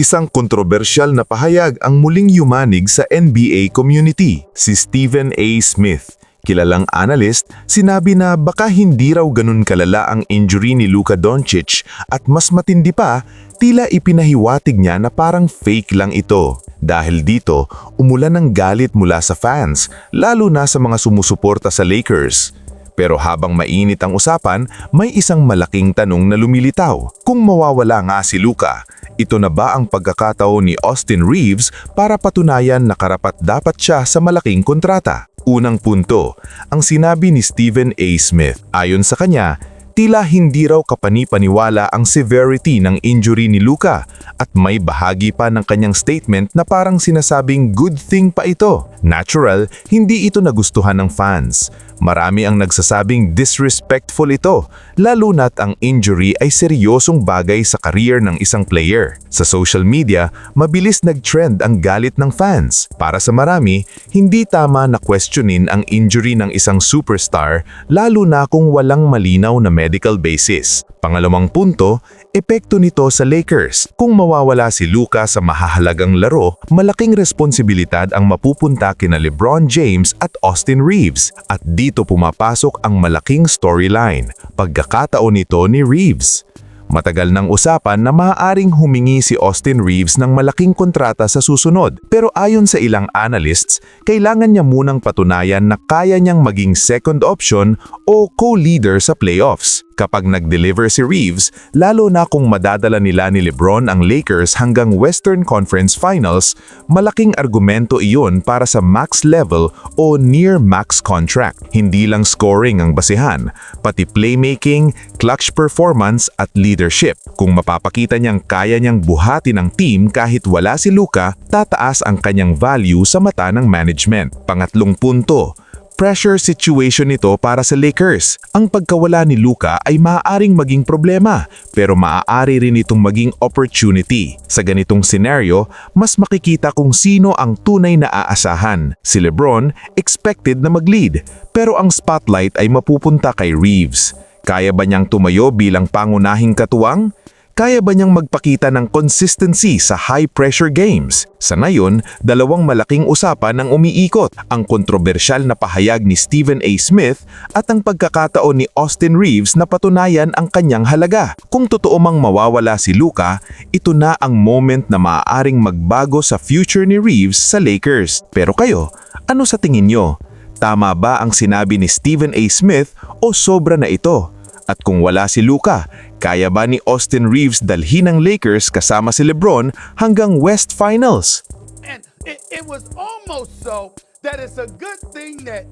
Isang kontrobersyal na pahayag ang muling yumanig sa NBA community, si Stephen A. Smith. Kilalang analyst, sinabi na baka hindi raw ganun kalala ang injury ni Luka Doncic at mas matindi pa, tila ipinahiwatig niya na parang fake lang ito. Dahil dito, umulan ng galit mula sa fans, lalo na sa mga sumusuporta sa Lakers. Pero habang mainit ang usapan, may isang malaking tanong na lumilitaw. Kung mawawala nga si Luka, ito na ba ang pagkakataon ni Austin Reeves para patunayan na karapat-dapat siya sa malaking kontrata? Unang punto, ang sinabi ni Stephen A. Smith. Ayon sa kanya, tila hindi raw kapani-paniwala ang severity ng injury ni Luka at may bahagi pa ng kanyang statement na parang sinasabing good thing pa ito. Natural, hindi ito nagustuhan ng fans. Marami ang nagsasabing disrespectful ito, lalo na't ang injury ay seryosong bagay sa career ng isang player. Sa social media, mabilis nag-trend ang galit ng fans. Para sa marami, hindi tama na questionin ang injury ng isang superstar, lalo na kung walang malinaw na medical basis. Pangalawang punto, epekto nito sa Lakers. Kung mawawala si Luka sa mahahalagang laro, malaking responsibilidad ang mapupunta kina LeBron James at Austin Reeves. At dito pumapasok ang malaking storyline, pagkakataon nito ni Reeves. Matagal ng usapan na maaaring humingi si Austin Reeves ng malaking kontrata sa susunod. Pero ayon sa ilang analysts, kailangan niya munang patunayan na kaya niyang maging second option o co-leader sa playoffs. Kapag nag-deliver si Reeves, lalo na kung madadala nila ni LeBron ang Lakers hanggang Western Conference Finals, malaking argumento iyon para sa max level o near max contract. Hindi lang scoring ang basihan, pati playmaking, clutch performance at leadership. Kung mapapakita niyang kaya niyang buhatin ang team kahit wala si Luka, tataas ang kanyang value sa mata ng management. Pangatlong punto, pressure situation nito para sa Lakers. Ang pagkawala ni Luka ay maaaring maging problema, pero maaari rin itong maging opportunity. Sa ganitong scenario, mas makikita kung sino ang tunay na aasahan. Si LeBron, expected na mag-lead, pero ang spotlight ay mapupunta kay Reeves. Kaya ba niyang tumayo bilang pangunahing katuwang? Kaya ba niyang magpakita ng consistency sa high-pressure games? Sa ngayon, dalawang malaking usapan ang umiikot, ang kontrobersyal na pahayag ni Stephen A. Smith at ang pagkakataon ni Austin Reeves na patunayan ang kanyang halaga. Kung totoo mang mawawala si Luka, ito na ang moment na maaaring magbago sa future ni Reeves sa Lakers. Pero kayo, ano sa tingin niyo? Tama ba ang sinabi ni Stephen A. Smith o sobra na ito? At kung wala si Luka, kaya ba ni Austin Reeves dalhin ng Lakers kasama si LeBron hanggang West Finals? And it was almost so that it's a good thing that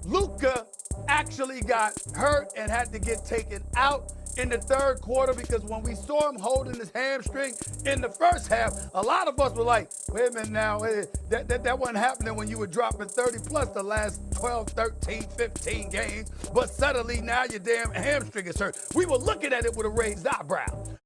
Luka actually got hurt and had to get taken out in the third quarter, because when we saw him holding his hamstring in the first half, a lot of us were like, wait a minute now, that wasn't happening when you were dropping 30 plus the last 12, 13, 15 games, but suddenly now your damn hamstring is hurt. We were looking at it with a raised eyebrow.